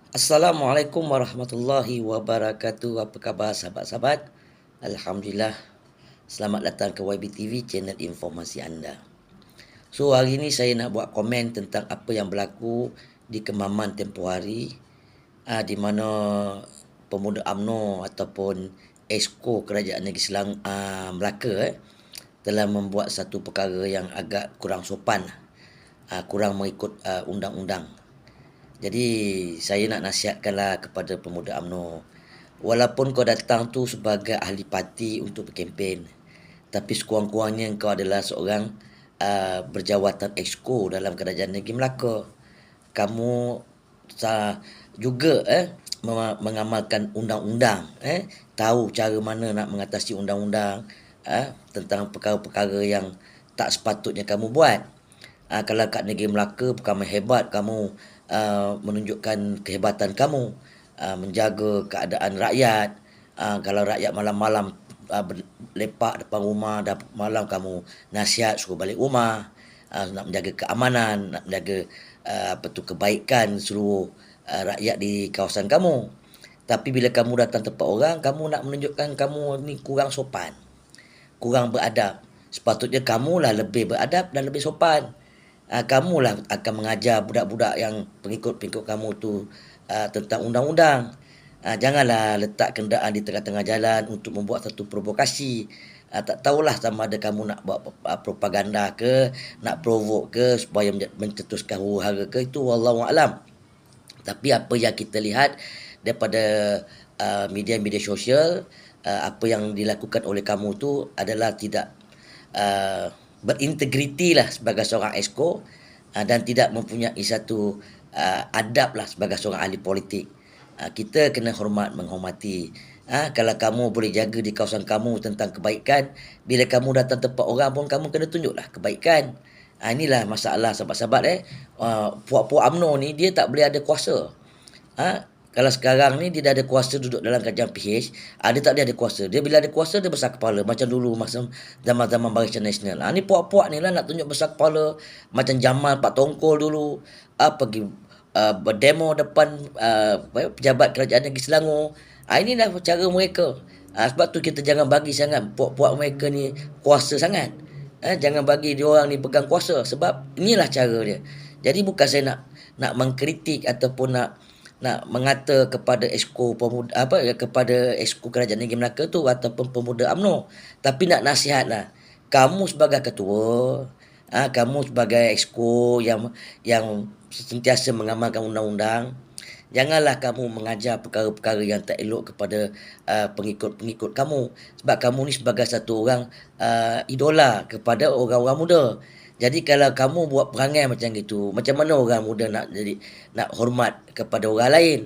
Assalamualaikum warahmatullahi wabarakatuh. Apa khabar sahabat-sahabat? Alhamdulillah. Selamat datang ke YB TV, channel informasi anda. So hari ini saya nak buat komen tentang apa yang berlaku di Kemaman tempoh hari, di mana pemuda UMNO ataupun Esko Kerajaan Negeri Melaka telah membuat satu perkara yang agak kurang sopan, kurang mengikut undang-undang. Jadi saya nak nasihatkanlah kepada pemuda UMNO. Walaupun kau datang tu sebagai ahli parti untuk berkempen, tapi sekurang-kurangnya kau adalah seorang berjawatan exco dalam Kerajaan Negeri Melaka. Kamu juga mengamalkan undang-undang, tahu cara mana nak mengatasi undang-undang, tentang perkara-perkara yang tak sepatutnya kamu buat. Kalau kat negeri Melaka kamu hebat, kamu menunjukkan kehebatan kamu, menjaga keadaan rakyat. Kalau rakyat malam-malam lepak depan rumah, dah malam kamu nasihat suruh balik rumah, nak menjaga keamanan, nak menjaga kebaikan seluruh rakyat di kawasan kamu. Tapi bila kamu datang tempat orang, kamu nak menunjukkan kamu ni kurang sopan, kurang beradab. Sepatutnya kamulah lebih beradab dan lebih sopan. Kamulah akan mengajar budak-budak yang pengikut-pengikut kamu tu tentang undang-undang. Janganlah letak kenderaan di tengah-tengah jalan untuk membuat satu provokasi. Tak tahulah sama ada kamu nak buat propaganda ke, nak provoke ke supaya mencetuskan huru-hara ke, itu wallahu alam. Tapi apa yang kita lihat daripada media-media sosial, apa yang dilakukan oleh kamu tu adalah tidak berintegriti lah sebagai seorang esko, dan tidak mempunyai satu adab lah sebagai seorang ahli politik. Kita kena menghormati. Kalau kamu boleh jaga di kawasan kamu tentang kebaikan, bila kamu datang tempat orang pun kamu kena tunjuklah kebaikan. Inilah masalah sahabat-sahabat. Puak-puak UMNO ni dia tak boleh ada kuasa. Kalau sekarang ni dia dah ada kuasa duduk dalam kerajaan PH, dia tak boleh ada kuasa. Dia bila ada kuasa dia besar kepala macam dulu masa zaman-zaman Barisan Nasional. Ni puak-puak ni lah nak tunjuk besar kepala macam Jamal Pak Tongkol dulu, pergi berdemo depan pejabat kerajaan negeri Selangor. Inilah cara mereka. Sebab tu kita jangan bagi sangat puak-puak mereka ni kuasa sangat. Jangan bagi dia orang ni pegang kuasa, sebab inilah cara dia. Jadi bukan saya nak mengkritik ataupun nak mengata kepada esko pemuda kepada esko Kerajaan Negeri Melaka tu ataupun pemuda UMNO, tapi nak nasihatlah. Kamu sebagai ketua, kamu sebagai esko yang sentiasa mengamalkan undang-undang, janganlah kamu mengajar perkara-perkara yang tak elok kepada pengikut-pengikut kamu, sebab kamu ni sebagai satu orang idola kepada orang-orang muda. Jadi kalau kamu buat perangai macam gitu, macam mana orang muda nak hormat kepada orang lain?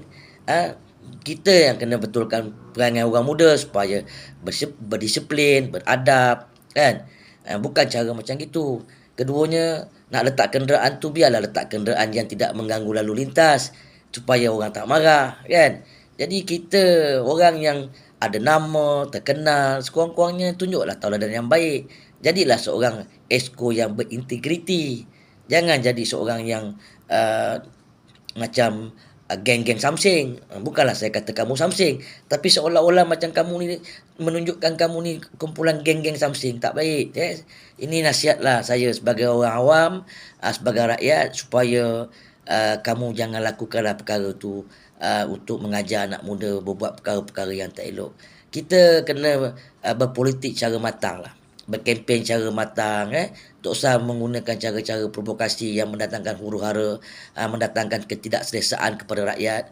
Kita yang kena betulkan perangai orang muda supaya berdisiplin, beradab, kan? Bukan cara macam gitu. Keduanya, nak letak kenderaan tu biarlah letak kenderaan yang tidak mengganggu lalu lintas supaya orang tak marah, kan? Jadi kita orang yang ada nama, terkenal, sekurang-kurangnya tunjuklah tauladan yang baik. Jadilah seorang esko yang berintegriti. Jangan jadi seorang yang macam geng-geng samsing. Bukanlah saya kata kamu samsing, tapi seolah-olah macam kamu ni menunjukkan kamu ni kumpulan geng-geng samsing. Tak baik. Ini nasihatlah saya sebagai orang awam, sebagai rakyat, supaya kamu jangan lakukanlah perkara tu untuk mengajar anak muda berbuat perkara-perkara yang tak elok. Kita kena berpolitik secara matang lah, berkempen secara matang. Tak usah menggunakan cara-cara provokasi yang mendatangkan huru-hara, mendatangkan ketidakselesaan kepada rakyat.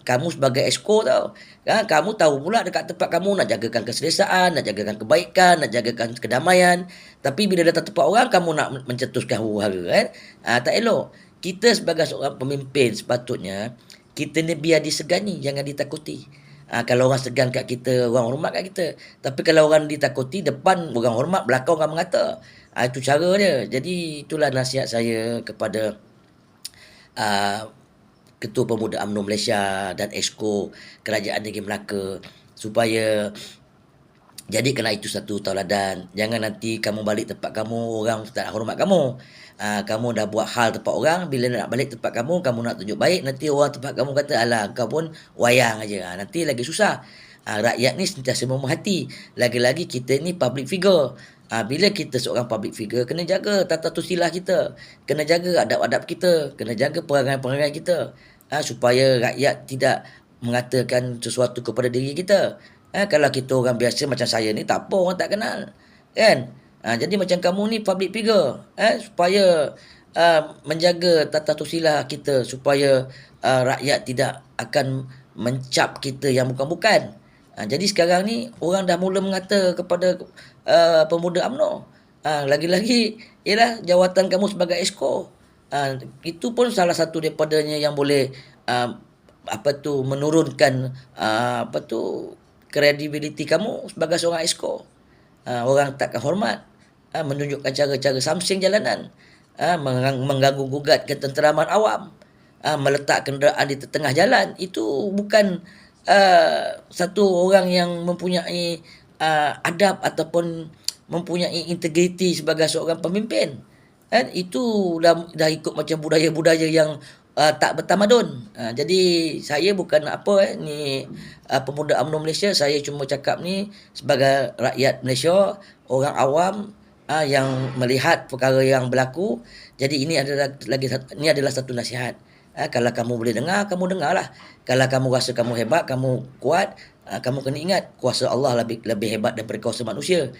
Kamu sebagai esko tau, kamu tahu pula dekat tempat kamu nak jagakan keselesaan, nak jagakan kebaikan, nak jagakan kedamaian. Tapi bila datang tempat orang, kamu nak mencetuskan huru-hara, tak elok. Kita sebagai seorang pemimpin sepatutnya kita ni biar disegani, jangan ditakuti. Kalau orang segan kat kita, orang hormat kat kita. Tapi kalau orang ditakuti, depan orang hormat, belakang orang mengata. Itu cara dia. Jadi itulah nasihat saya kepada Ketua Pemuda UMNO Malaysia dan Esko Kerajaan Negeri Melaka, supaya Jadi kena itu satu tauladan. Jangan nanti kamu balik tempat kamu, orang tak nak hormat kamu. Kamu dah buat hal tempat orang, bila nak balik tempat kamu nak tunjuk baik, nanti orang tempat kamu kata, alah kau pun wayang aja. Nanti lagi susah. Rakyat ni sentiasa memerhati. Lagi-lagi kita ni public figure. Bila kita seorang public figure, kena jaga tata tusilah kita. Kena jaga adab-adab kita. Kena jaga perangai-perangai kita. Supaya rakyat tidak mengatakan sesuatu kepada diri kita. Kalau kita orang biasa macam saya ni, tak apa, orang tak kenal. Kan? Jadi macam kamu ni public figure. Supaya menjaga tata tusilah kita. Supaya rakyat tidak akan mencap kita yang bukan-bukan. Jadi sekarang ni, orang dah mula mengata kepada pemuda UMNO. Lagi-lagi, ialah jawatan kamu sebagai esko. Itu pun salah satu daripadanya yang boleh menurunkan kredibiliti kamu sebagai seorang esko. Orang takkan hormat. Menunjukkan cara-cara samsing jalanan. Mengganggu gugat ketenteraman awam. Meletak kenderaan di tengah jalan. Itu bukan satu orang yang mempunyai adab ataupun mempunyai integriti sebagai seorang pemimpin. Itu dah ikut macam budaya-budaya yang tak bertamadun. Jadi saya bukan pemuda UMNO Malaysia. Saya cuma cakap ni sebagai rakyat Malaysia, orang awam yang melihat perkara yang berlaku. Jadi ini adalah satu nasihat. Kalau kamu boleh dengar, kamu dengarlah. Kalau kamu rasa kamu hebat, kamu kuat, kamu kena ingat kuasa Allah lebih hebat daripada kuasa manusia.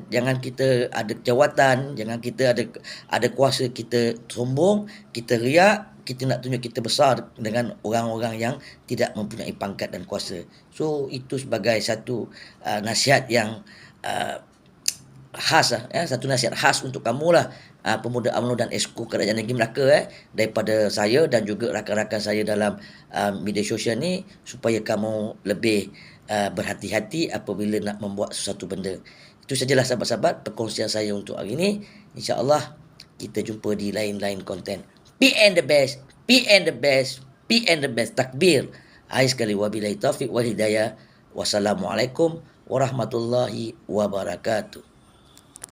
Jangan kita ada jawatan, jangan kita ada kuasa, kita sombong, kita riak, kita nak tunjuk kita besar dengan orang-orang yang tidak mempunyai pangkat dan kuasa. So itu sebagai satu nasihat yang khas satu nasihat khas untuk kamulah, pemuda UMNO dan esko Kerajaan Negeri Melaka, daripada saya dan juga rakan-rakan saya dalam media sosial ni, supaya kamu lebih berhati-hati apabila nak membuat sesuatu benda. Itu sajalah sahabat-sahabat perkongsian saya untuk hari ini. InsyaAllah kita jumpa di lain-lain konten. PN the best, PN the best, PN the best. Takbir. Akhir sekali, wabillahi taufiq wal hidayah. Wassalamualaikum warahmatullahi wabarakatuh.